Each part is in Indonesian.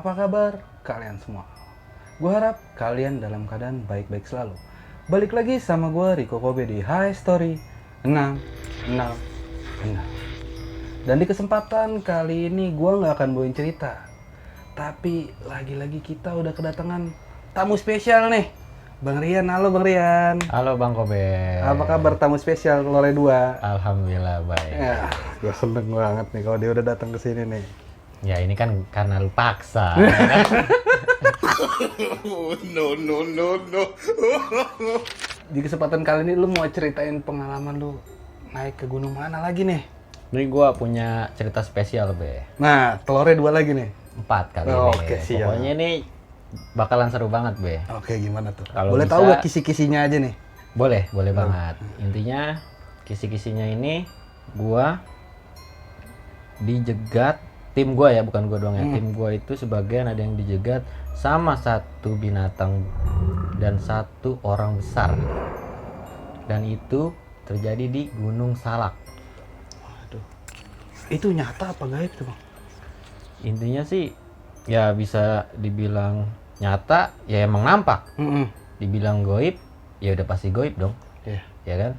Apa kabar kalian semua? Gue harap kalian dalam keadaan baik-baik selalu. Balik lagi sama gue Rico Kobe di High Story 666. Dan di kesempatan kali ini gue nggak akan bawain cerita, tapi lagi-lagi kita udah kedatangan tamu spesial nih. Bang Rian, halo Bang Rian. Halo Bang Kobe. Apa kabar tamu spesial Lore 2? Alhamdulillah baik. Ya, gue seneng banget nih kalau dia udah datang ke sini nih. Ya ini kan karena lu paksa. No. Di kesempatan kali ini lu mau ceritain pengalaman lu naik ke gunung mana lagi nih? Ini gua punya cerita spesial Be. Nah, telurnya 2 lagi nih. 4 kali Oh, ini. oke, siap. Pokoknya ini bakalan seru banget Be. Oke, gimana tuh? Kalau Boleh bisa- tahu gak kisi-kisinya aja nih? Boleh banget. Intinya kisi-kisinya ini gua dijegat, tim gua ya, bukan gua doang ya. Tim gua itu sebagian ada yang dijegat sama satu binatang dan satu orang besar. Dan itu terjadi di Gunung Salak. Waduh. Itu nyata apa gaib tuh, Bang? Intinya sih ya bisa dibilang nyata, ya emang nampak. Dibilang goib, ya udah pasti goib dong, Iya. ya kan?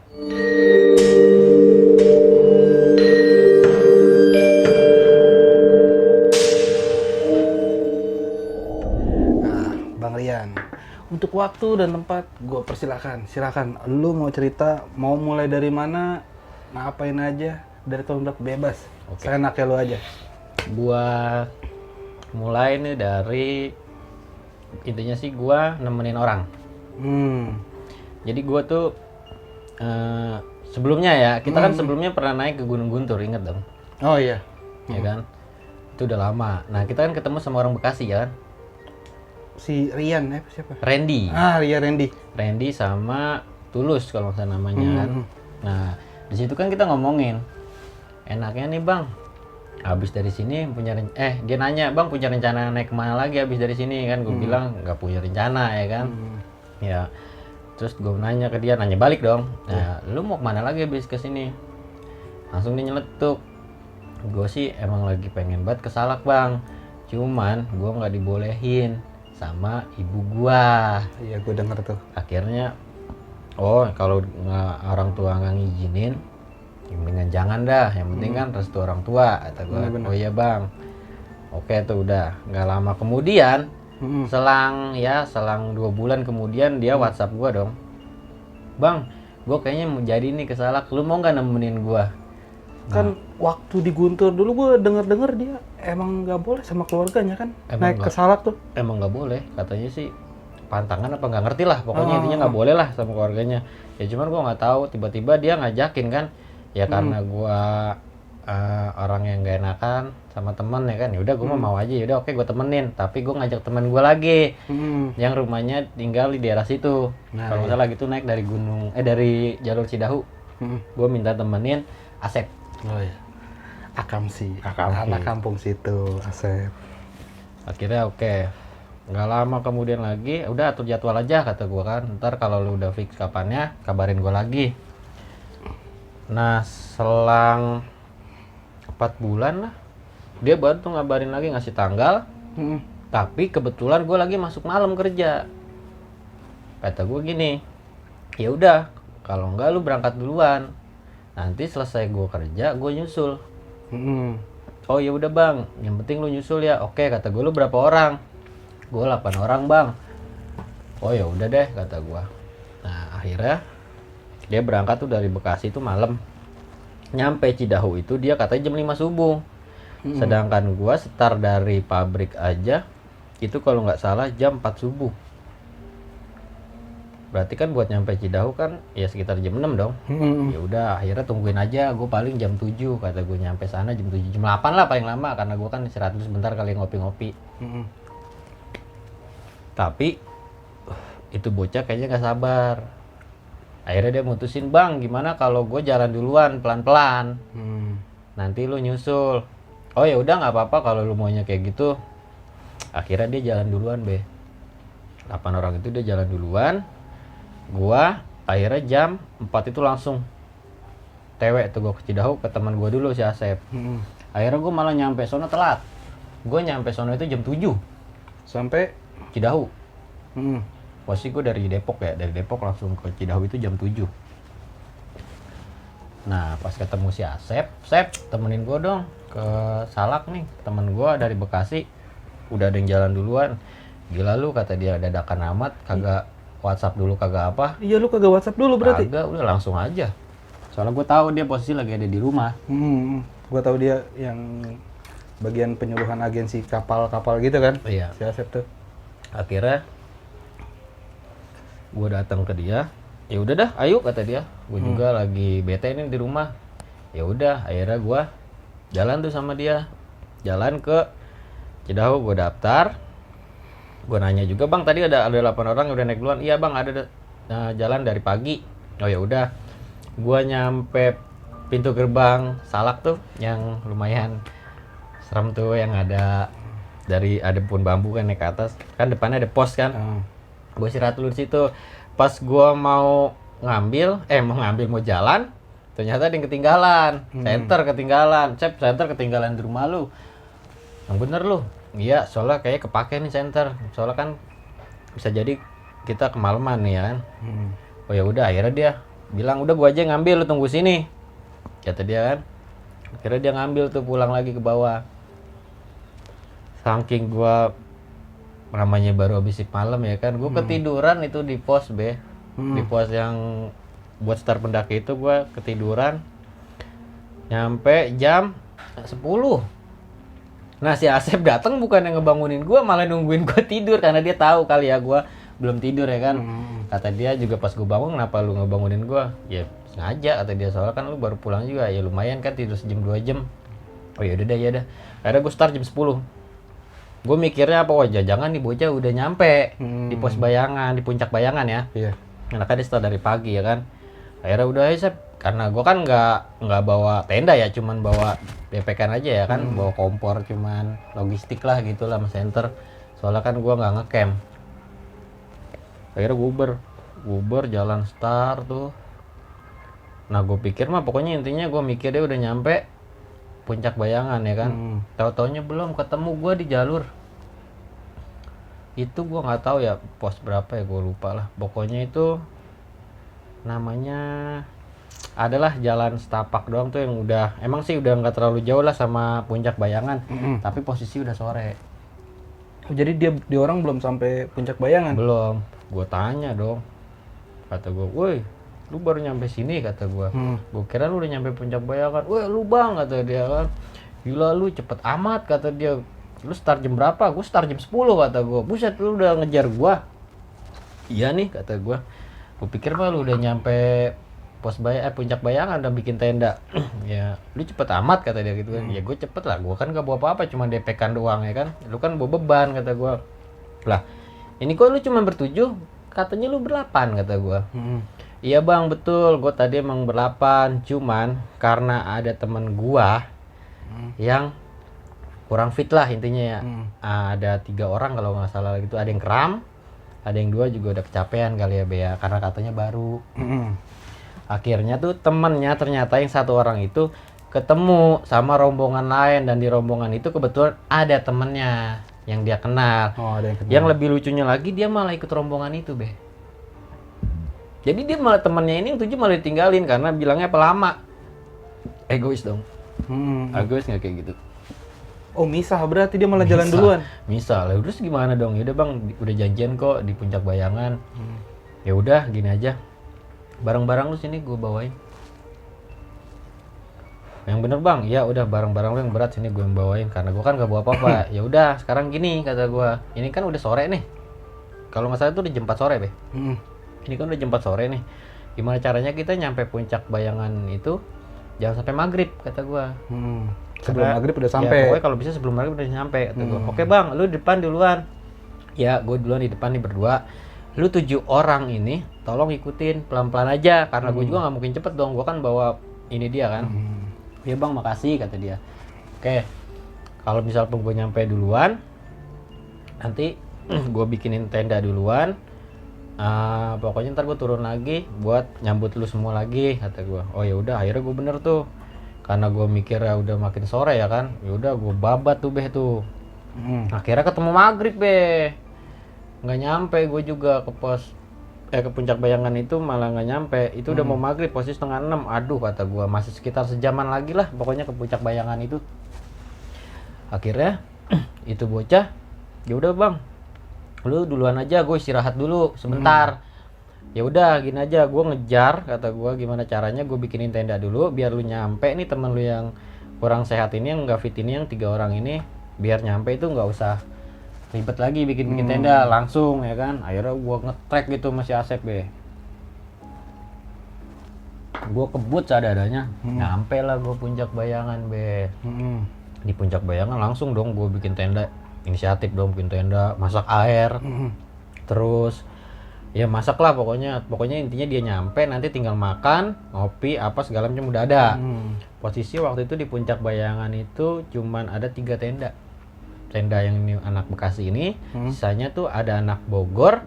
Nah, Bang Rian, untuk waktu dan tempat gue persilakan. Silakan. Lu mau cerita, mau mulai dari mana, ngapain aja, dari tahun berapa bebas. Oke. Saya enaknya lu aja. Gua mulai nih dari intinya sih gua nemenin orang. Jadi gua tuh sebelumnya ya, kita kan sebelumnya pernah naik ke Gunung Guntur, inget dong, Oh iya. ya kan? Itu udah lama. Nah kita kan ketemu sama orang Bekasi ya kan, Si Rian, siapa? Randy. Iya Randy. Randy sama Tulus kalau nggak salah namanya kan. Nah di situ kan kita ngomongin, enaknya nih Bang, habis dari sini punya dia nanya, Bang punya rencana naik kemana lagi habis dari sini kan? Gue bilang nggak punya rencana ya kan. Ya terus gue nanya ke dia, nanya balik dong. Nah lu mau kemana lagi habis ke sini? Langsung dia nyeletuk, gue sih emang lagi pengen banget ke Salak Bang, cuman gue nggak dibolehin sama ibu gua. Iya, gue denger tuh. Akhirnya kalau orang tua nggak ngizinin, ya mendingan jangan dah, yang penting kan restu orang tua, kata gua. Bener. Oh iya Bang, oke tuh udah. Nggak lama kemudian, selang 2 bulan kemudian dia WhatsApp gua dong, Bang gua kayaknya mau jadi nih ke Salak, lu mau nggak nemenin gua? Kan waktu di Guntur dulu gue denger dia emang nggak boleh sama keluarganya kan Emang naik ke nggak? Salak tuh. Emang nggak boleh, katanya sih pantangan apa nggak ngerti lah, pokoknya intinya nggak boleh lah sama keluarganya. Ya cuman gua nggak tahu, tiba-tiba dia ngajakin kan, ya karena gua orang yang gak enakan sama temen ya kan, ya udah gua mau aja, ya udah oke gua temenin, tapi gua ngajak temen gua lagi yang rumahnya tinggal di daerah situ. Nah, Kalau nggak salah gitu naik dari dari jalur Cidahu, gua minta temenin Asep. Oh iya. Akamsi. Akamsi. Anak kampung situ, Asep. Akhirnya oke. Nggak lama kemudian lagi, udah atur jadwal aja kata gua kan. Ntar kalau lu udah fix kapannya, kabarin gua lagi. Nah, selang 4 bulan lah, dia baru tuh ngabarin lagi, ngasih tanggal. Tapi kebetulan gua lagi masuk malam kerja. Kata gua gini, ya udah, kalau enggak lu berangkat duluan. Nanti selesai gua kerja, gua nyusul. Oh ya udah Bang, yang penting lu nyusul ya. Oke kata gue, lu berapa orang? Gue 8 orang Bang. Oh ya udah deh kata gue. Nah akhirnya dia berangkat tuh dari Bekasi tuh malam. Nyampe Cidahu itu dia katanya jam 5 subuh. Sedangkan gue start dari pabrik aja itu kalau nggak salah jam 4 subuh. Berarti kan buat nyampe Cidahu kan ya sekitar jam 6 dong. Ya udah akhirnya tungguin aja, gue paling jam 7 kata gue, nyampe sana jam 7 jam 8 lah paling lama, karena gue kan istirahat dulu sebentar kali ngopi-ngopi. Tapi itu bocah kayaknya nggak sabar. Akhirnya dia mutusin, Bang gimana kalau gue jalan duluan pelan-pelan, nanti lu nyusul. Oh ya udah nggak apa-apa kalau lu maunya kayak gitu. Akhirnya dia jalan duluan 8 orang itu dia jalan duluan. Gua akhirnya jam 4 itu langsung TW tuh gua ke Cidahu ke teman gua dulu si Asep. Akhirnya gua malah nyampe sono telat. Gua nyampe sono itu jam 7. Sampai Cidahu. hmm. Posisi gue dari Depok ya, dari Depok langsung ke Cidahu itu jam 7. Nah pas ketemu si Asep, Sep temenin gue dong ke Salak nih, temen gue dari Bekasi, udah ada yang jalan duluan. Gila lu, kata dia, dadakan amat, kagak WhatsApp dulu, kagak apa. Iya, lu kagak WhatsApp dulu berarti? Kagak, udah langsung aja. Soalnya gue tahu dia posisi lagi ada di rumah. Gua tahu dia yang bagian penyuluhan agensi kapal-kapal gitu kan? Iya. Si Asep tuh. Akhirnya gue datang ke dia, ya udah dah, ayo, kata dia. Gue juga lagi bete nih di rumah. Ya udah, akhirnya gue jalan tuh sama dia, jalan ke Cidahu. Gue daftar, gue nanya juga, bang tadi ada 8 orang yang udah naik duluan. Iya bang, ada jalan dari pagi. Oh ya udah, gue nyampe pintu gerbang Salak tuh yang lumayan serem tuh, yang ada pohon bambu kan naik ke atas, kan depannya ada pos kan. Gue istirahat dulu di situ. Pas gue mau mau jalan, ternyata ada yang ketinggalan. Senter ketinggalan. Cep, senter ketinggalan di rumah lu. Yang bener lu. Iya, soalnya kayak kepake nih senter. Soalnya kan bisa jadi kita kemalaman nih ya kan. Oh ya udah, akhirnya dia bilang, udah gua aja ngambil, lu tunggu sini, kata dia kan. Akhirnya dia ngambil tuh, pulang lagi ke bawah. Saking gua namanya baru habis shift malam ya kan, gue ketiduran itu di pos di pos yang buat start pendaki itu. Gue ketiduran nyampe jam 10. Nah si Asep datang bukan yang ngebangunin gue, malah nungguin gue tidur karena dia tahu kali ya gue belum tidur ya kan. Kata dia juga, pas gue bangun, kenapa lu ngebangunin gue? Ya sengaja, kata dia, soalnya kan lu baru pulang juga, ya lumayan kan tidur sejam 2 jam. Oh ya udah dah, ya dah. Akhirnya gue start jam 10. Gue mikirnya apa, wajah jangan nih bocah udah nyampe di pos Bayangan, di puncak Bayangan ya. Iya. Karena kan dia start dari pagi ya kan. Akhirnya udah aja, karena gue kan nggak bawa tenda ya, cuman bawa DP-kan aja ya kan, bawa kompor, cuman logistik lah gitu lah, sama center. Soalnya kan gue nggak ngecamp. Akhirnya Uber jalan start tuh. Nah gue pikir mah pokoknya intinya gue mikir dia udah nyampe puncak Bayangan ya kan. Tahu-taunya belum ketemu gue di jalur itu. Gue nggak tahu ya pos berapa ya, gue lupa lah. Pokoknya itu namanya adalah jalan setapak doang tuh, yang udah emang sih udah nggak terlalu jauh lah sama puncak Bayangan. Tapi posisi udah sore. Jadi dia orang belum sampai puncak Bayangan? Belum. Gue tanya dong, kata gue, woi lu baru nyampe sini, kata gue. Gue kira lu udah nyampe puncak Bayangan. Weh lu bang, kata dia kan, gila lu cepet amat, kata dia. Lu start jam berapa? Gue start jam 10, kata gue. Buset, lu udah ngejar gue. Iya nih, kata gue. Gue pikir mah lu udah nyampe puncak Bayangan, udah bikin tenda. Ya lu cepet amat, kata dia gitu kan. Ya gue cepet lah, gue kan gak bawa apa-apa, cuma DP-kan doang ya kan. Lu kan bawa beban, kata gue. Lah ini kok lu cuma bertujuh, katanya lu berlapan, kata gue. Iya bang, betul, gue tadi emang berlapan, cuman karena ada temen gue yang kurang fit lah intinya ya. Ada 3 orang kalau nggak salah gitu, ada yang kram, ada yang 2 juga udah kecapean kali ya Bea, karena katanya baru. Akhirnya tuh temennya, ternyata yang 1 orang itu ketemu sama rombongan lain, dan di rombongan itu kebetulan ada temennya yang dia kenal. Ada yang kenal. Yang lebih lucunya lagi, dia malah ikut rombongan itu Be. Jadi dia malah, temennya ini yang 7 malah ditinggalin karena bilangnya pelama. Egois dong. Egois nggak kayak gitu? Oh misah, berarti dia malah jalan duluan. Misal, terus gimana dong? Yaudah bang, udah janjian kok di puncak Bayangan. Ya udah, gini aja. Barang-barang lu sini gue bawain. Yang bener bang, ya udah, barang-barang lu yang berat sini gue yang bawain, karena gue kan gak bawa apa-apa. Ya udah, sekarang gini, kata gue. Ini kan udah sore nih. Kalau nggak salah itu udah jam 4 sore Be. Ini kan udah jam 4 sore nih. Gimana caranya kita nyampe puncak Bayangan itu jangan sampai maghrib, kata gua. Sebelum maghrib udah sampai. Ya, pokoknya kalau bisa sebelum maghrib udah nyampe, kata gua. Oke bang, lu depan duluan. Ya, gue duluan di depan nih berdua. Lu 7 orang ini tolong ikutin pelan-pelan aja, karena gue juga nggak mungkin cepet dong. Gue kan bawa ini dia kan. Ya bang, makasih, kata dia. Oke, kalau misal pun gue nyampe duluan, nanti gue bikinin tenda duluan. Pokoknya ntar gue turun lagi buat nyambut lu semua lagi, kata gue. Oh ya udah, akhirnya gue bener tuh, karena gue mikir ya udah makin sore ya kan. Ya udah gue babat tuh Beh tuh Akhirnya ketemu maghrib be, nggak nyampe gue juga ke pos ke puncak bayangan itu, malah nggak nyampe. Itu udah mau maghrib, posisi 5:30. Aduh kata gue, masih sekitar sejaman lagi lah pokoknya ke puncak bayangan itu. Akhirnya itu bocah, ya udah bang, lu duluan aja, gue istirahat dulu sebentar. Ya udah gini aja, gue ngejar, kata gue gimana caranya gue bikinin tenda dulu biar lu nyampe nih, temen lu yang kurang sehat ini, yang nggak fit ini, yang 3 orang ini, biar nyampe itu nggak usah ribet lagi bikin tenda, langsung ya kan. Akhirnya gue nge-track gitu masih Asep be, gue kebut seadanya, nyampe lah gue puncak bayangan be. Di puncak bayangan langsung dong gue bikin tenda, inisiatif dong bikin tenda, masak air, terus ya masak lah pokoknya intinya dia nyampe nanti tinggal makan, ngopi apa segala macam udah ada. Posisi waktu itu di puncak bayangan itu cuman ada 3 tenda yang ini anak Bekasi ini, sisanya tuh ada anak Bogor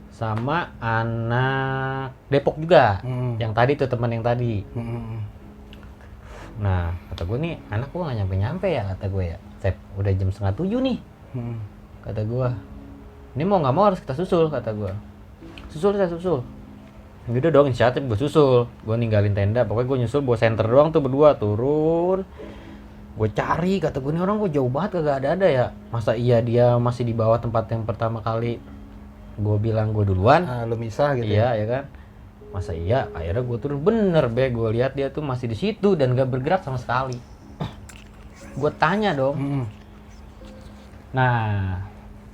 sama anak Depok juga, yang tadi tuh teman yang tadi. Nah kata gue nih, anak gue nggak nyampe ya, kata gue ya, Sep, udah jam 6:30 nih, kata gue, ini mau nggak mau harus kita susul, kata gue. Susul. Gitu dong, inisiatif gue susul. Gue ninggalin tenda, pokoknya gue nyusul bawa senter doang tuh berdua, turun. Gue cari, kata gue nih orang gue jauh banget kagak ada ya. Masa iya dia masih di bawah tempat yang pertama kali gue bilang gue duluan. Lu misah gitu. Iya ya kan. Masa iya, akhirnya gue turun, bener be, gue lihat dia tuh masih di situ dan gak bergerak sama sekali. Gue tanya dong. Nah,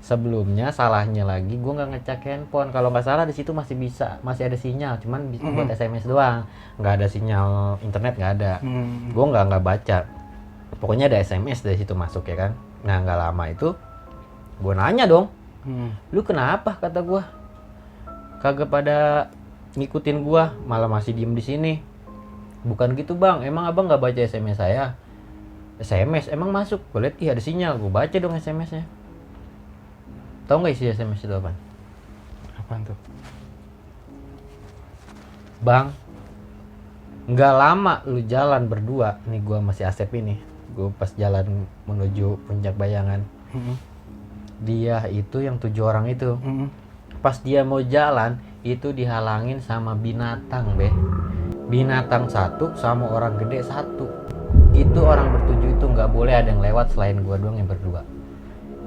sebelumnya salahnya lagi gue nggak ngecek handphone. Kalau nggak salah di situ masih ada sinyal, cuman buat SMS doang, nggak ada sinyal internet, nggak ada. Gue nggak baca, pokoknya ada SMS dari situ masuk ya kan. Nah nggak lama itu gue nanya dong, lu kenapa, kata gue, kagak pada ngikutin gue, malah masih diem di sini. Bukan gitu bang, emang abang nggak baca SMS saya? SMS emang masuk, gue liat iya ada sinyal, gue baca dong SMS-nya. Tahu nggak isi SMS itu apa? Apaan tuh? Bang, nggak lama lu jalan berdua, nih gua masih Asep ini, gua pas jalan menuju puncak bayangan, dia itu yang 7 orang itu, pas dia mau jalan itu dihalangin sama binatang be, binatang 1 sama orang gede 1. Itu orang bertujuh itu nggak boleh ada yang lewat selain gua doang yang berdua.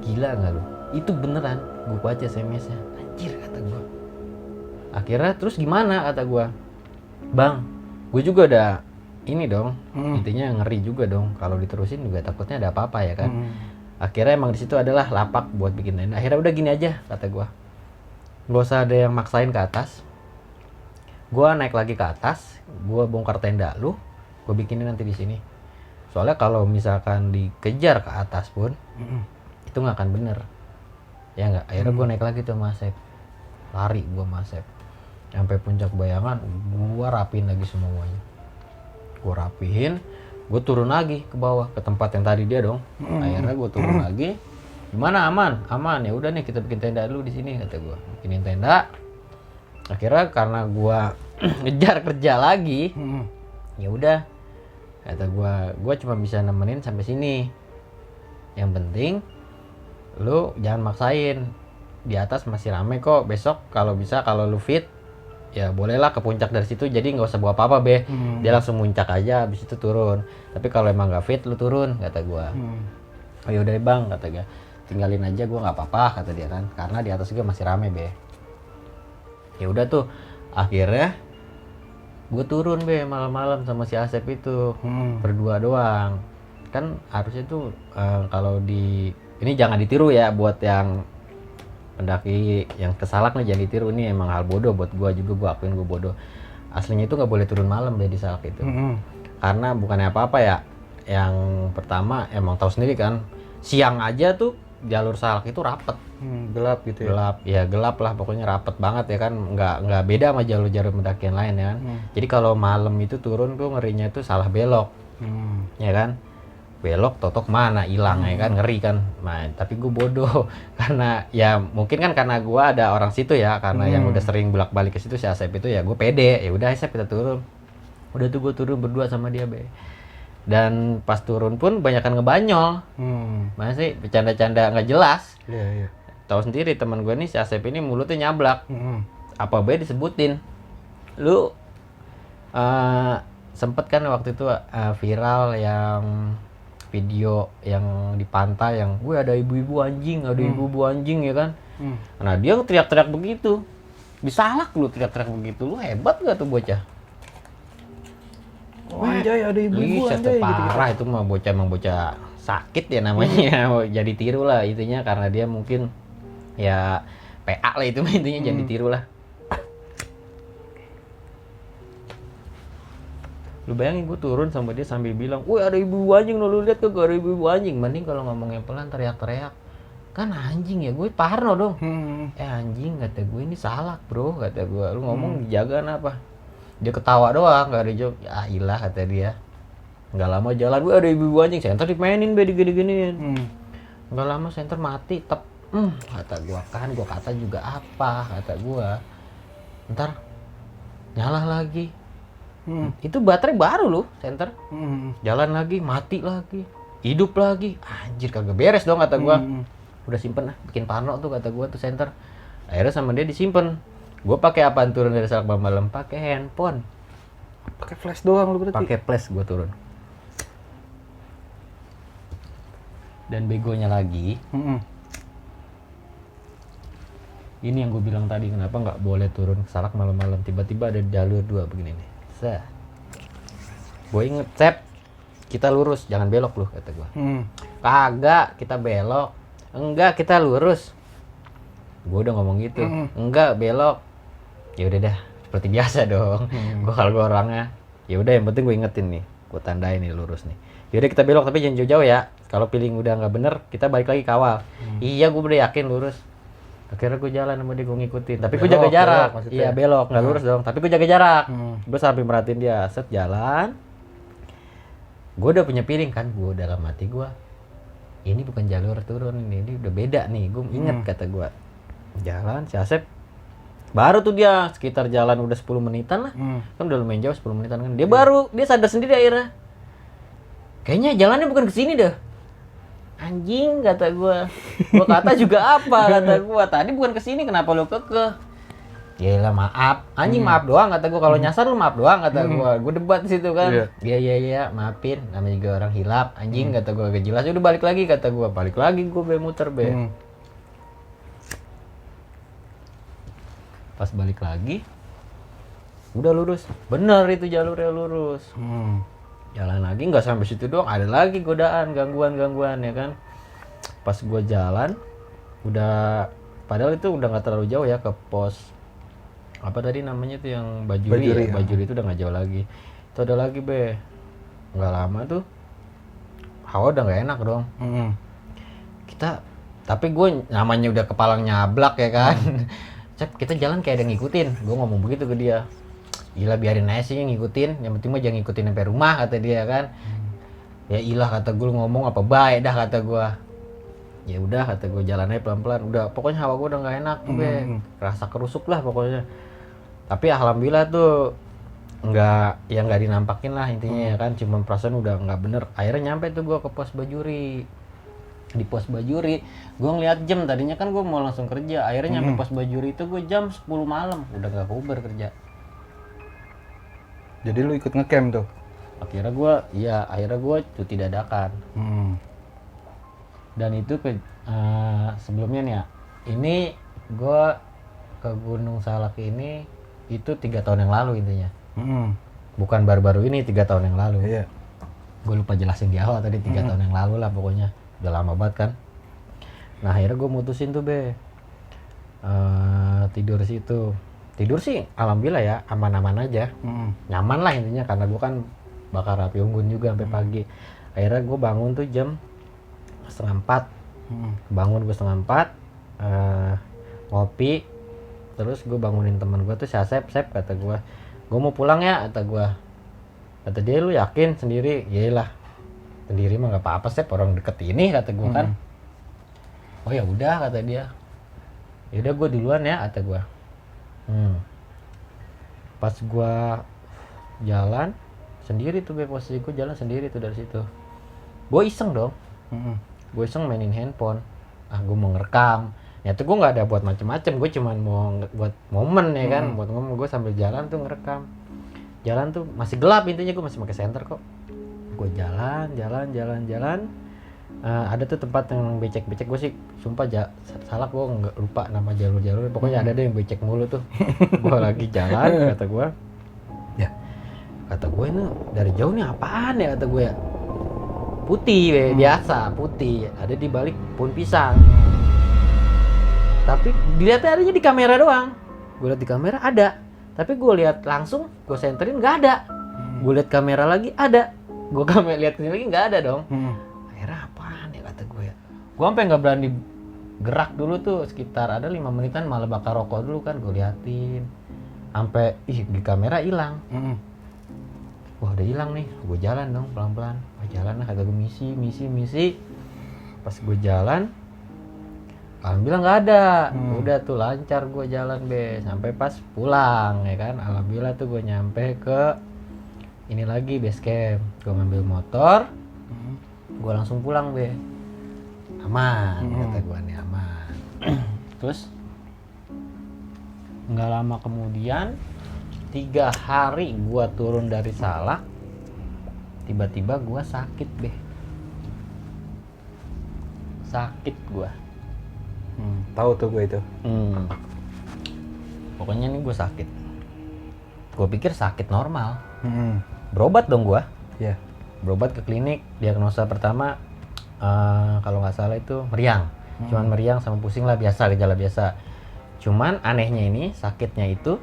Gila nggak lu? Itu beneran, gue baca SMS-nya, anjir kata gue. Akhirnya terus gimana, kata gue, bang, gue juga udah ini dong, intinya ngeri juga dong, kalau diterusin juga takutnya ada apa-apa ya kan. Akhirnya emang di situ adalah lapak buat bikin tenda. Akhirnya udah gini aja, kata gue, gak usah ada yang maksain ke atas, gue naik lagi ke atas, gue bongkar tenda lu, gue bikinin nanti di sini. Soalnya kalau misalkan dikejar ke atas pun itu nggak akan bener. Ya nggak, akhirnya gue naik lagi tuh sama Asep, lari gue sama Asep sampai puncak bayangan, gue rapiin lagi semuanya, gue rapihin, gue turun lagi ke bawah ke tempat yang tadi dia dong. Akhirnya gue turun lagi, gimana, aman, ya udah nih kita bikin tenda dulu di sini, kata gue, bikinin tenda. Akhirnya karena gue ngejar kerja lagi, ya udah, kata gue cuma bisa nemenin sampai sini, yang penting lu jangan maksain, di atas masih rame kok, besok kalau bisa, kalau lu fit ya bolehlah ke puncak dari situ, jadi nggak usah bawa apa-apa be. Dia langsung muncak aja, habis itu turun. Tapi kalau emang nggak fit lu turun, kata gua. Oh yaudah bang, kata dia, tinggalin aja, gua nggak apa-apa, kata dia kan, karena di atas juga masih rame be. Ya udah tuh, akhirnya gue turun be malam-malam sama si Asep itu, berdua doang. Kan harusnya tuh kalau di ini jangan ditiru ya, buat yang pendaki yang kesalak nih jangan ditiru, ini emang hal bodoh buat gua juga, gua akuin gua bodoh. Aslinya itu nggak boleh turun malam deh di salak itu, karena bukannya apa-apa ya. Yang pertama emang tahu sendiri kan, siang aja tuh jalur salak itu rapet, gelap gitu ya. Gelap lah pokoknya, rapet banget ya kan, nggak beda sama jalur-jalur pendakian lain ya kan. Jadi kalau malam itu turun tuh ngerinya itu salah belok, ya kan. Belok totok mana hilang ya kan, ngeri kan. Nah, tapi gue bodoh karena ya mungkin kan karena gue ada orang situ ya, karena yang udah sering bolak-balik ke situ si Asep itu, ya gue pede, ya udah Asep kita turun. Udah tuh gue turun berdua sama dia be. Dan pas turun pun banyakan ngebanyol. Masih bercanda-canda nggak jelas. Iya. Tahu sendiri teman gue nih si Asep ini mulutnya nyablak. Apa be disebutin. Lu sempet kan waktu itu viral yang video yang di pantai yang gue ada ibu-ibu anjing, ya kan. Nah dia teriak-teriak begitu. Disalak lu teriak-teriak begitu. Lu hebat gak tuh bocah? Oh, anjay ada ibu-ibu anjay parah gitu. Itu mah bocah emang bocah sakit ya namanya. Jadi tiru lah intinya karena dia mungkin ya PA lah itu intinya jadi tiru lah. Lu bayangin gue turun sama dia sambil bilang, "Woi ada ibu anjing lu lihat kagak ada ibu anjing." Mending kalau ngomongnya pelan teriak-teriak. Kan anjing ya gue parno dong. Anjing kata gue ini salah bro kata gue. Lu ngomong dijaga apa? Dia ketawa doang, gak ada jawab. Ya ilah kata dia. Nggak lama jalan, gue ada ibu anjing, senter dimainin be digini-giniin. Nggak lama senter mati, tep. Kata gue kan, gue kata juga apa, kata gue. Ntar nyala lagi. Itu baterai baru loh, senter. Jalan lagi, mati lagi, hidup lagi. Anjir kagak beres dong kata gue. Udah simpen lah, bikin parno tuh kata gue tuh senter. Akhirnya sama dia disimpen. Gue pakai apaan turun dari Salak Malam? Pakai handphone. Pakai flash doang lu berarti. Pakai flash gue turun. Dan begonya lagi, ini yang gue bilang tadi kenapa nggak boleh turun ke Salak malam-malam. Tiba-tiba ada jalur 2 begini nih. Gue inget, Cep, kita lurus, jangan belok lu kata gue. Kagak, kita belok. Enggak, kita lurus. Gue udah ngomong gitu. Enggak, belok. Ya udah dah, seperti biasa dong. Gue orangnya, ya udah yang penting gue ingetin nih, gue tandain nih lurus nih. Yaudah kita belok tapi jangan jauh-jauh ya. Kalau feeling udah nggak bener, kita balik lagi kawal. Iya, gue udah yakin lurus. Akhirnya gue jalan sama dia, gue ngikutin. Tapi gue jaga jarak. Iya belok, nggak lurus dong. Tapi gue jaga jarak. Gue sampai merhatiin dia, set jalan. Gue udah punya feeling kan, gue dalam hati gue, ini bukan jalur turun ini udah beda nih. Gue inget kata gue. Jalan si Asep. Baru tuh dia sekitar jalan udah 10 menitan lah. Kan udah lumayan jauh 10 menitan kan. Dia sadar sendiri akhirnya. Kayaknya jalannya bukan ke sini dah. Anjing kata gua. Gua kata juga apa kata gua. Tadi bukan ke sini kenapa lu kekeh? Yaelah maaf. Anjing maaf doang kata gua. Kalau nyasar lu maaf doang kata gua. Gua debat di situ kan. Iya maafin. Namanya juga orang hilap. Anjing kata gua gak jelas. Udah balik lagi kata gua. Balik lagi gua muter be. Pas balik lagi udah lurus, bener itu jalurnya lurus. Jalan lagi nggak sampai situ doang, ada lagi godaan, gangguan ya kan. Pas gua jalan udah, padahal itu udah nggak terlalu jauh ya ke pos apa tadi namanya tuh yang Bajuri. Bajuri itu udah nggak jauh lagi. Itu ada lagi be, nggak lama tuh hawa udah nggak enak dong. Tapi gue namanya udah kepalang nyablak ya kan. Cep, kita jalan kayak ada ngikutin. Gue ngomong begitu ke dia. Gila biarin aja sih ngikutin. Yang penting mah jangan ngikutin sampai rumah kata dia kan. Ya ilah kata gue ngomong apa baik dah kata gue. Ya udah kata gue jalannya pelan-pelan. Udah pokoknya hawa gue udah nggak enak tuh be. Rasa kerusuk lah pokoknya. Tapi alhamdulillah tuh nggak dinampakin lah intinya ya kan. Cuma perasaan udah nggak bener. Akhirnya nyampe tuh gue ke pos Bajuri. Di pos Bajuri gue ngeliat jam, tadinya kan gue mau langsung kerja. Akhirnya nyampe pos Bajuri itu gue jam 10 malam udah gak ke Uber kerja. Jadi lu ikut ngecamp tuh? Akhirnya gue cuti dadakan. Dan itu sebelumnya nih ya, ini gue ke Gunung Salak ini itu 3 tahun yang lalu intinya. Bukan baru-baru ini, 3 tahun yang lalu. Iya. Gue lupa jelasin di awal tadi, 3 tahun yang lalu lah pokoknya. Udah lama banget kan. Nah akhirnya gue mutusin tuh be, tidur situ. Tidur sih alhamdulillah ya aman-aman aja. Nyaman lah intinya karena gue kan bakar api unggun juga sampai pagi. Akhirnya gue bangun tuh jam 3:30. Bangun gue 3:30, ngopi. Terus gue bangunin teman gue tuh si Asep kata gue mau pulang ya kata gue. Kata dia, lu yakin sendiri? Yaelah sendiri mah nggak apa-apa Sep, orang deket ini kata gue kan. Oh ya udah kata dia. Ya udah gue duluan ya kata gue. Pas gue jalan, si sendiri tuh be, posisi gue jalan sendiri tuh dari situ. Gue iseng dong, gue iseng mainin handphone. Gue mau ngerekam. Ya tuh gue nggak ada buat macem-macem, gue cuman mau buat momen ya kan, buat ngomong. Gue sambil jalan tuh ngerekam. Jalan tuh masih gelap, intinya gue masih pakai senter kok. Gue jalan. Ada tuh tempat yang becek-becek, gue sih sumpah salah, gue nggak lupa nama jalur-jalur. Pokoknya ada deh yang becek mulu tuh. Gue lagi jalan, kata gue ini dari jauh nih apaan ya, kata gue ya. Putih biasa, putih, ada di balik pohon pisang. Tapi dilihatnya adanya di kamera doang. Gue lihat di kamera ada, tapi gue lihat langsung, gue senterin nggak ada. Gue lihat kamera lagi ada, gue lihat sini lagi nggak ada dong. Akhirnya apaan ya, kata gue ya. Gue sampai nggak berani gerak dulu tuh, sekitar ada 5 menitan, malah bakar rokok dulu kan, gue liatin. Sampai di kamera hilang. Wah udah hilang nih, gue jalan dong pelan-pelan. Jalan lah, kata gue misi. Pas gue jalan, alhamdulillah nggak ada. Udah tuh lancar gue jalan be, sampai pas pulang ya kan. Alhamdulillah tuh gue nyampe ke ini lagi base camp. Gue ngambil motor, gue langsung pulang be, aman. Kata gue nih aman. Terus nggak lama kemudian, 3 hari gue turun dari Salak, tiba-tiba gue sakit be, sakit gue. Tahu tuh gue itu. Pokoknya nih gue sakit. Gue pikir sakit normal. Berobat dong gue. Iya. Berobat ke klinik. Diagnosa pertama kalau nggak salah itu meriang. Cuman meriang sama pusing lah, biasa, gejala biasa. Cuman anehnya ini sakitnya itu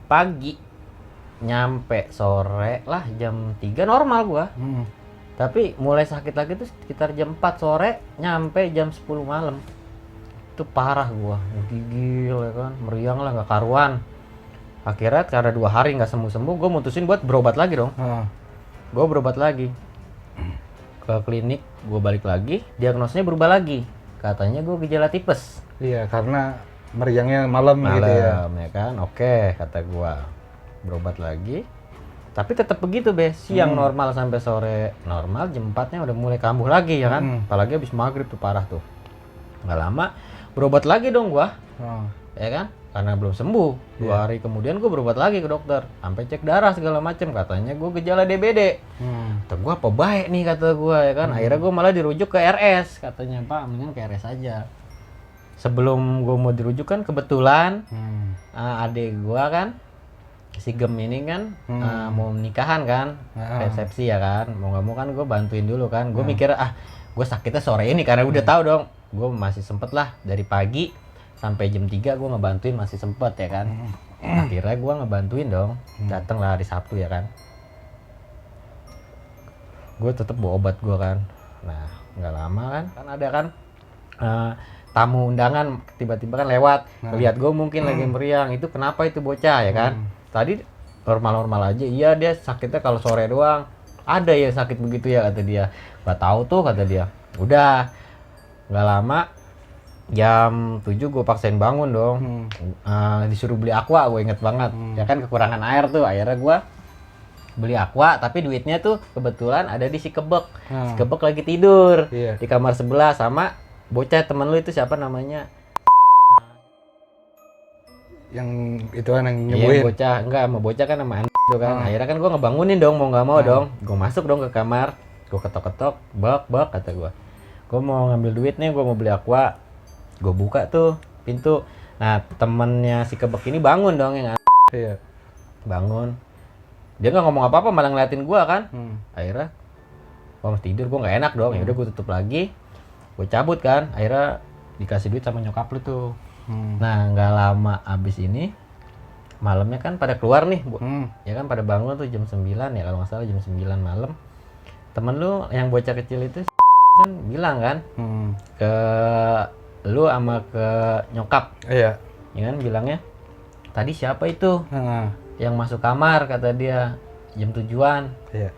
pagi nyampe sore lah jam 3 normal gue. Tapi mulai sakit lagi tuh sekitar jam 4 sore nyampe jam 10 malam. Itu parah gua, gigil ya kan, meriang lah nggak karuan. Akhirnya karena 2 hari nggak sembuh-sembuh, gua mutusin buat berobat lagi dong. Gua berobat lagi ke klinik, gua balik lagi, diagnosanya berubah lagi. Katanya gua gejala tipes. Iya, karena meriangnya malam gitu ya. Ya kan, oke kata gua. Berobat lagi. Tapi tetap begitu be, siang normal sampai sore normal, jam 4-nya udah mulai kambuh lagi ya kan. Apalagi habis maghrib tuh parah tuh. Nggak lama berobat lagi dong gua. Ya kan? Karena belum sembuh. 2 hari kemudian gua berobat lagi ke dokter. Sampai cek darah segala macem, katanya gua gejala DBD. Kata gua apa baik nih, kata gua ya kan. Akhirnya gua malah dirujuk ke RS. Katanya, "Pak, mendingan ke RS aja." Sebelum gua mau dirujuk kan kebetulan adik gua kan, si Gem ini kan mau nikahan kan, resepsi ya kan, mau nggak mau kan gue bantuin dulu kan. Gue mikir gue sakitnya sore ini karena udah tahu dong, gue masih sempet lah dari pagi sampai jam 3 gue ngebantuin, masih sempet ya kan. Akhirnya gue ngebantuin dong, dateng lah hari Sabtu ya kan. Gue tetap bawa obat gue kan. Nah nggak lama kan ada kan tamu undangan tiba-tiba kan lewat, lihat gue mungkin lagi meriang, itu kenapa itu bocah ya kan. Tadi normal-normal aja, iya dia sakitnya kalau sore doang, ada ya sakit begitu ya, kata dia. Gak tahu tuh, kata dia. Udah nggak lama jam 7 gue paksain bangun dong. Disuruh beli aqua, gue inget banget ya kan, kekurangan air tuh. Akhirnya gue beli aqua, tapi duitnya tuh kebetulan ada di si Kebek. Si Kebek lagi tidur di kamar sebelah sama bocah temen lu itu, siapa namanya, yang itu kan yang iya, nyembuhin. bocah, enggak, sama bocah kan sama itu kan. Akhirnya kan gue ngebangunin dong, mau nggak mau dong. Gue masuk dong ke kamar, gue ketok-ketok, bak, kata gue mau ngambil duit nih, gue mau beli aqua. Gue buka tuh pintu. Nah temennya si Kebek ini bangun dong, yang Iya. bangun. Dia nggak ngomong apa-apa, malah ngeliatin gue kan. Akhirnya gue mau tidur, gue nggak enak dong. Ya udah gue tutup lagi, gue cabut kan. Akhirnya dikasih duit sama nyokap lu tuh. Nah nggak lama abis ini malamnya kan pada keluar nih, ya kan, pada bangun tuh jam 9 ya kalau nggak salah, jam 9 malam. Temen lu yang bocah kecil itu kan bilang kan ke lu sama ke nyokap, Iya. ya kan, bilangnya tadi siapa itu yang masuk kamar, kata dia, jam 7-an. Iya.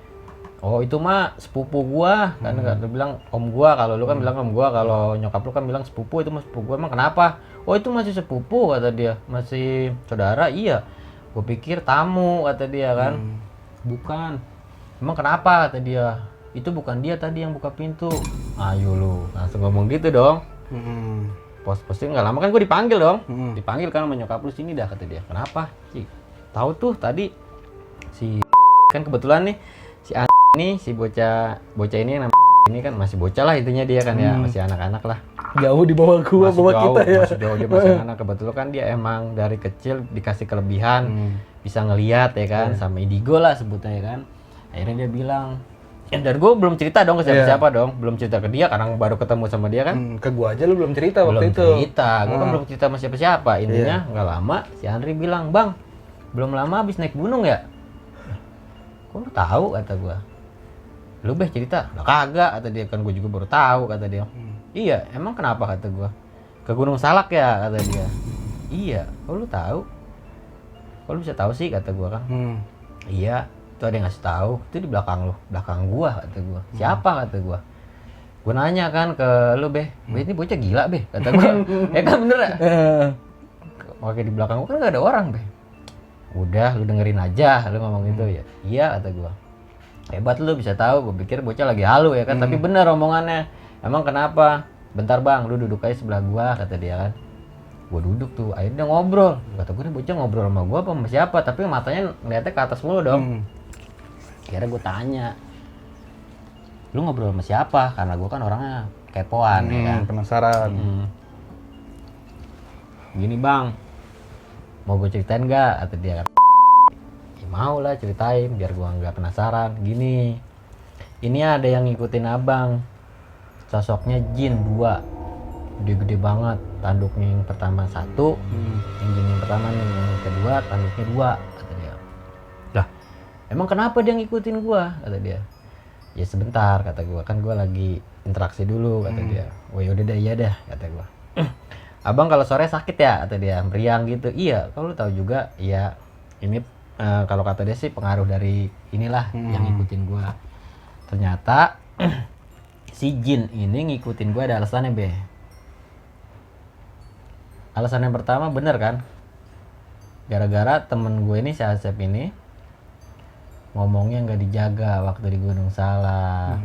Oh itu mah sepupu gua kan, dia bilang om gua, kalau lu kan bilang om gua, kalau nyokap lu kan bilang sepupu, itu mah sepupu gua. Emang kenapa? Oh itu masih sepupu, kata dia, masih saudara. Iya, gua pikir tamu, kata dia kan. Bukan. Emang kenapa kata dia? Itu bukan dia tadi yang buka pintu. Ayo lu, langsung ngomong gitu dong. Pos-posnya nggak lama kan gue dipanggil dong. Dipanggil kan sama nyokap lu, sini dah kata dia. Kenapa? Sih, tahu tuh tadi si kan kebetulan nih si ini si bocah ini yang ini kan masih bocah lah intinya dia kan ya, masih anak-anak lah. Jauh di bawah gua, Masih bawah jauh, kita ya. masih jauh, dia masih anak. Kebetulan kan dia emang dari kecil dikasih kelebihan, bisa ngelihat ya kan, sama indigo lah sebutnya ya kan. Akhirnya dia bilang, dan gue belum cerita dong ke siapa-siapa dong, belum cerita ke dia karena baru ketemu sama dia kan. Ke gua aja lu belum cerita waktu itu. Belum cerita, gue kan belum cerita sama siapa-siapa. Intinya nggak lama si Andri bilang, "Bang, belum lama habis naik gunung ya?" "Kok lu tahu?" kata gue. "Lu beh cerita." "Lah kagak," kata dia, "kan gue juga baru tahu," kata dia. "Iya, emang kenapa?" kata gue. "Ke Gunung Salak ya," kata dia. "Iya, kok lu tahu?" "Kok lu bisa tahu sih?" kata gue kan. "Iya, itu ada yang ngasih tahu, itu di belakang lu, belakang gua," kata gua. "Siapa?" kata gua. Gua nanya kan ke lu, "Beh, ini bocah gila, Beh," kata gua. Ya kan bener ya? Oke, di belakang gua kan gak ada orang, Beh. "Udah, lu dengerin aja," lu ngomong gitu ya. "Iya," kata gua. "Hebat lu bisa tahu, gua pikir bocah lagi halu ya kan, tapi bener omongannya. Emang kenapa?" "Bentar bang, lu duduk aja sebelah gua," kata dia kan. Gua duduk tuh, akhirnya ngobrol. Kata gua, nih bocah ngobrol sama gua apa sama siapa, tapi matanya ngeliatnya ke atas mulu dong. Akhirnya gue tanya, "Lu ngobrol sama siapa?" Karena gue kan orangnya kepoan ya kan. Penasaran. "Gini bang, mau gue ceritain gak?" kata dia kan. "Ya mau lah, ceritain biar gue nggak penasaran. Gini, ini ada yang ngikutin abang, sosoknya jin 2, gede-gede banget. Tanduknya yang pertama 1, yang jin yang pertama nih, yang kedua tanduknya 2, kata dia. Lah, emang kenapa dia ngikutin gua?" kata dia. "Ya sebentar," kata gua, "kan gua lagi interaksi dulu," kata dia. "Oh ya udah deh, iya dah," kata gua. "Abang kalau sore sakit ya?" kata dia, "meriang gitu." "Iya, kalau lu tahu juga ya ini kalau kata dia sih pengaruh dari inilah yang ngikutin gua." Ternyata si jin ini ngikutin gua ada alasannya, Be. Alasan yang pertama bener kan? Gara-gara temen gue ini si Asep ini ngomongnya nggak dijaga waktu di Gunung Salak.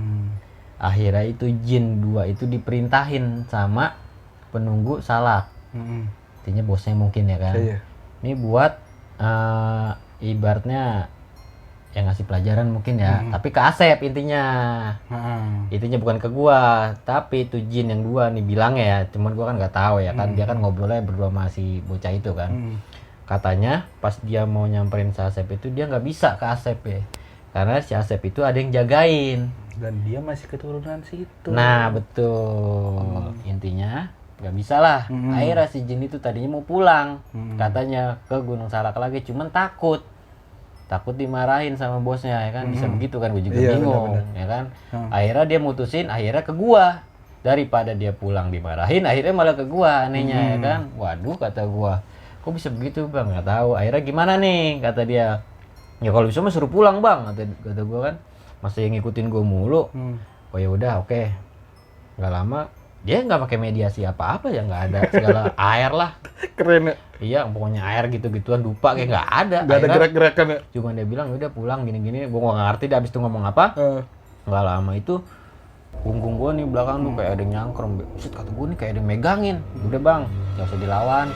Akhirnya itu jin 2 itu diperintahin sama penunggu Salak. Artinya bosnya mungkin ya kan. Ini buat ibaratnya yang ngasih pelajaran mungkin ya, tapi ke Asep intinya. Intinya bukan ke gua, tapi itu jin yang 2 nih bilang ya, cuman gua kan nggak tahu ya kan. Dia kan ngobrolnya berdua sama si bocah itu kan. Katanya pas dia mau nyamperin si Asep itu dia nggak bisa ke Asep ya, karena si Asep itu ada yang jagain Dan dia masih keturunan situ. nah betul. Intinya nggak bisa lah. Akhirnya si jin itu tadinya mau pulang, katanya ke Gunung Salak lagi, cuman takut dimarahin sama bosnya ya kan. Bisa begitu kan, gue juga bingung ya kan. Akhirnya dia mutusin akhirnya ke gua, daripada dia pulang dimarahin akhirnya malah ke gua anehnya ya kan. Waduh, kata gua, kok bisa begitu bang, nggak tahu. Akhirnya gimana nih, kata dia. Ya kalau bisa mah suruh pulang bang, kata gua kan, masa yang ngikutin gua mulu. Oh ya udah, oke. Nggak lama dia nggak pakai mediasi apa-apa ya, nggak ada segala air lah. Keren ya. Iya, pokoknya air gitu-gituan dupa kayak nggak ada. Nggak ada gerak-gerakan ya. Cuma dia bilang udah pulang gini-gini. Gua nggak ngerti dia abis itu ngomong apa. Nggak lama itu punggung gua nih belakang tuh kayak ada yang nyangkrem. Buset, kata gua nih kayak ada yang megangin. Udah bang, nggak usah dilawan,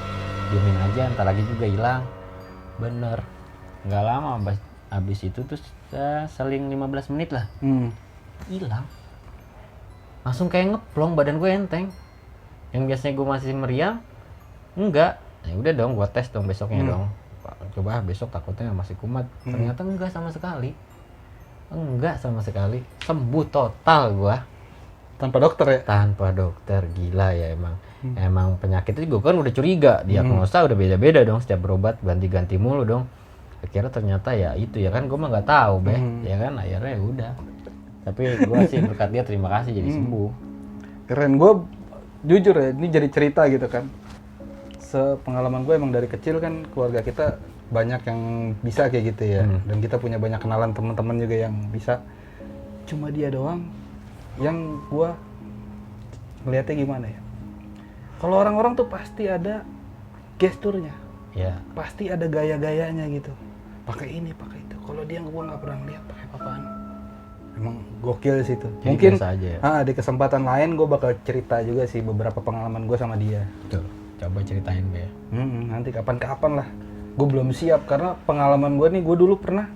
diemin aja, ntar lagi juga hilang. Bener, nggak lama abis itu tuh seling 15 menit lah hilang. Langsung kayak ngeplong, badan gue enteng. Yang biasanya gue masih meriang, enggak. Ya udah dong, gue tes dong besoknya dong. Coba besok takutnya masih kumat. Ternyata enggak sama sekali. Enggak sama sekali. Sembuh total gue. Tanpa dokter ya? Tanpa dokter, gila ya emang. Emang penyakit itu gue kan udah curiga. Diagnosa udah beda-beda dong, setiap berobat ganti-ganti mulu dong. Akhirnya ternyata ya itu ya kan, gue mah nggak tahu Beh. Ya kan, akhirnya ya udah. Tapi gue sih berkat dia terima kasih jadi sembuh. Keren. Gue jujur ya, ini jadi cerita gitu kan. Sepengalaman gue emang dari kecil kan keluarga kita banyak yang bisa kayak gitu ya. Dan kita punya banyak kenalan teman-teman juga yang bisa. Cuma dia doang yang gue ngeliatnya gimana ya. Kalau orang-orang tuh pasti ada gesturnya. Ya. Pasti ada gaya-gayanya gitu. Pakai ini, pakai itu. kalau dia gue nggak pernah lihat pakai apaan. Emang gokil sih itu. Jadi Mungkin biasa aja ya? di kesempatan lain gue bakal cerita juga sih beberapa pengalaman gue sama dia. Betul. Coba ceritain Be. Nanti kapan-kapan lah. Gue belum siap karena pengalaman gue nih, gue dulu pernah,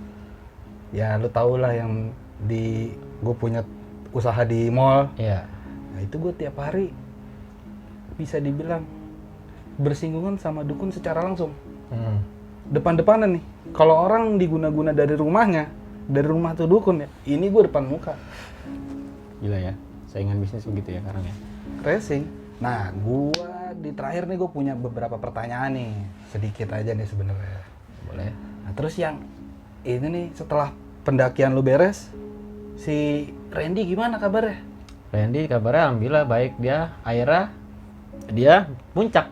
ya lu tau lah yang gue punya usaha di mall. Iya. Nah itu gue tiap hari bisa dibilang bersinggungan sama dukun secara langsung. Depan-depanan nih. Kalau orang diguna-guna dari rumahnya, dari rumah tuh dukun ya, ini gue depan muka. Gila ya, saingan bisnis begitu ya sekarang ya. Racing. Nah, gua di terakhir nih gue punya beberapa pertanyaan nih, sedikit aja nih sebenarnya. Boleh. Nah, terus yang ini nih, setelah pendakian lu beres, si Randy gimana kabarnya? Randy kabarnya alhamdulillah baik, dia puncak.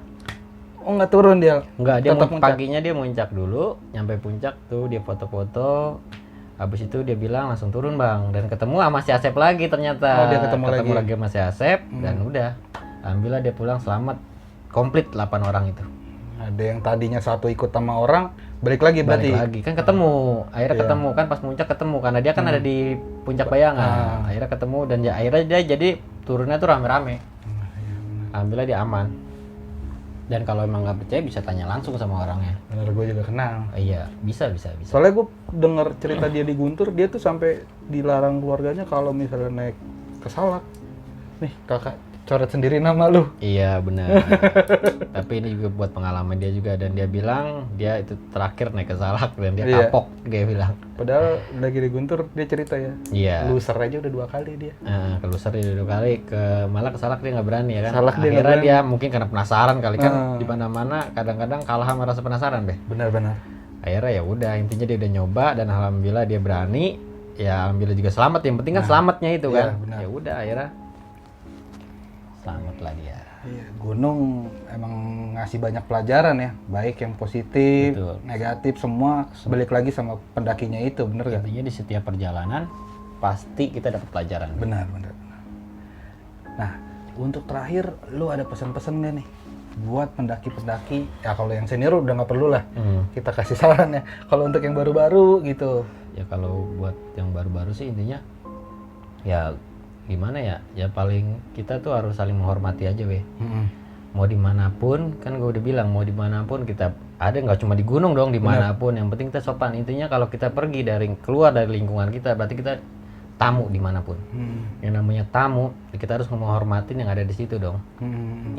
Oh nggak turun dia? Enggak, dia Tetap muncak? paginya dia muncak dulu, nyampe puncak tuh dia foto-foto. Habis itu dia bilang langsung turun bang, dan ketemu sama si Asep lagi ternyata. Oh, dia ketemu lagi sama si Asep dan udah. Alhamdulillah dia pulang selamat, komplit 8 orang itu. Ada yang tadinya satu ikut sama orang, balik lagi berarti? Balik lagi, kan ketemu, akhirnya Iya. ketemu kan pas puncak ketemu, karena dia kan ada di puncak bayangan. Akhirnya ketemu dan akhirnya dia jadi turunnya tuh rame-rame. Alhamdulillah dia aman. Dan kalau emang nggak percaya bisa tanya langsung sama orangnya. Bener, gue juga kenal. Iya, bisa. Soalnya gue denger cerita dia di Guntur, dia tuh sampai dilarang keluarganya kalau misalnya naik ke Salak. Nih kakak, coret sendiri nama lu. Iya benar. Tapi ini juga buat pengalaman dia juga, dan dia bilang dia itu terakhir naik ke Salak dan dia Iya. kapok, dia bilang. Padahal lagi di Guntur dia cerita ya. Iya. Loser aja udah 2 kali dia. Ke Loser dia 2 kali, malah ke Salak dia nggak berani ya kan. Salak dia nggak Akhirnya berani. dia mungkin karena penasaran kali kan, di mana-mana kadang-kadang kalah sama rasa penasaran deh. Benar-benar. Akhirnya ya udah, intinya dia udah nyoba dan alhamdulillah dia berani. Ya alhamdulillah juga selamat, yang penting kan selamatnya itu iya, kan. benar. Ya udah akhirnya selamat lah dia. Iya, gunung emang ngasih banyak pelajaran ya, baik yang positif, Betul. negatif, semua balik lagi sama pendakinya itu, bener gak? Intinya di setiap perjalanan pasti kita dapat pelajaran. Benar. Nah, untuk terakhir, lu ada pesan-pesan gak nih buat pendaki-pendaki? Ya kalau yang senior udah nggak perlu lah, kita kasih saran ya. Kalau untuk yang baru-baru gitu, Ya kalau buat yang baru-baru sih intinya ya gimana ya, ya paling kita tuh harus saling menghormati aja weh. Mau dimanapun, kan gue udah bilang mau dimanapun kita ada, nggak cuma di gunung dong, dimanapun yang penting kita sopan. Intinya kalau kita pergi keluar dari lingkungan kita, berarti kita tamu dimanapun. Yang namanya tamu, kita harus menghormatin yang ada di situ dong.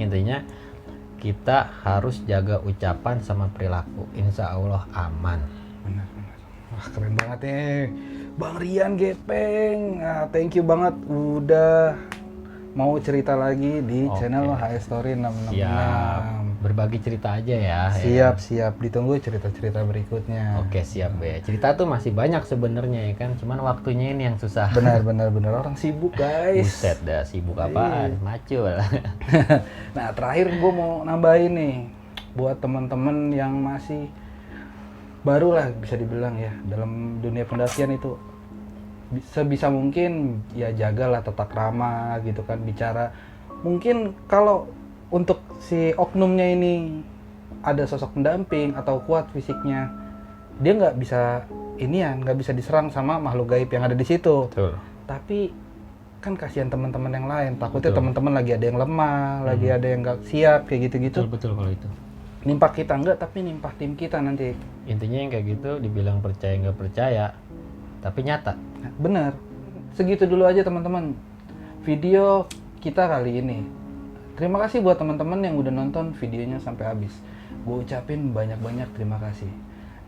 Intinya kita harus jaga ucapan sama perilaku, insya Allah aman. Benar. Wah keren banget nih, Bang Rian Gepeng. Nah, thank you banget udah mau cerita lagi di Oke. channel HS Story 666. Siap, berbagi cerita aja ya. Siap, ditunggu cerita-cerita berikutnya. Oke siap ya. Cerita tuh masih banyak sebenarnya ya kan, cuman waktunya ini yang susah. Benar, orang sibuk guys. Buset dah, sibuk apaan? Macul. Nah terakhir gue mau nambahin nih, buat teman-teman yang masih baru lah bisa dibilang ya dalam dunia pendakian itu, sebisa mungkin ya jagalah tata krama gitu kan, bicara. Mungkin kalau untuk si oknumnya ini ada sosok pendamping atau kuat fisiknya, dia nggak bisa nggak bisa diserang sama makhluk gaib yang ada di situ. Betul. Tapi kan kasihan teman-teman yang lain, takutnya Betul. teman-teman lagi ada yang lemah, lagi ada yang nggak siap kayak gitu-gitu. Betul kalau itu. Nimpah kita enggak, tapi nimpah tim kita nanti. Intinya yang kayak gitu dibilang percaya nggak percaya, tapi nyata. Nah, bener. Segitu dulu aja teman-teman video kita kali ini. Terima kasih buat teman-teman yang udah nonton videonya sampai habis. Gue ucapin banyak-banyak terima kasih.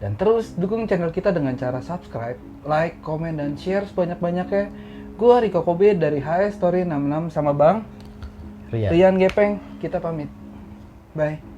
Dan terus dukung channel kita dengan cara subscribe, like, komen, dan share sebanyak-banyaknya. Gue Riko Kobe dari HS Story 66 sama Bang Rian. Rian Gepeng. Kita pamit. Bye.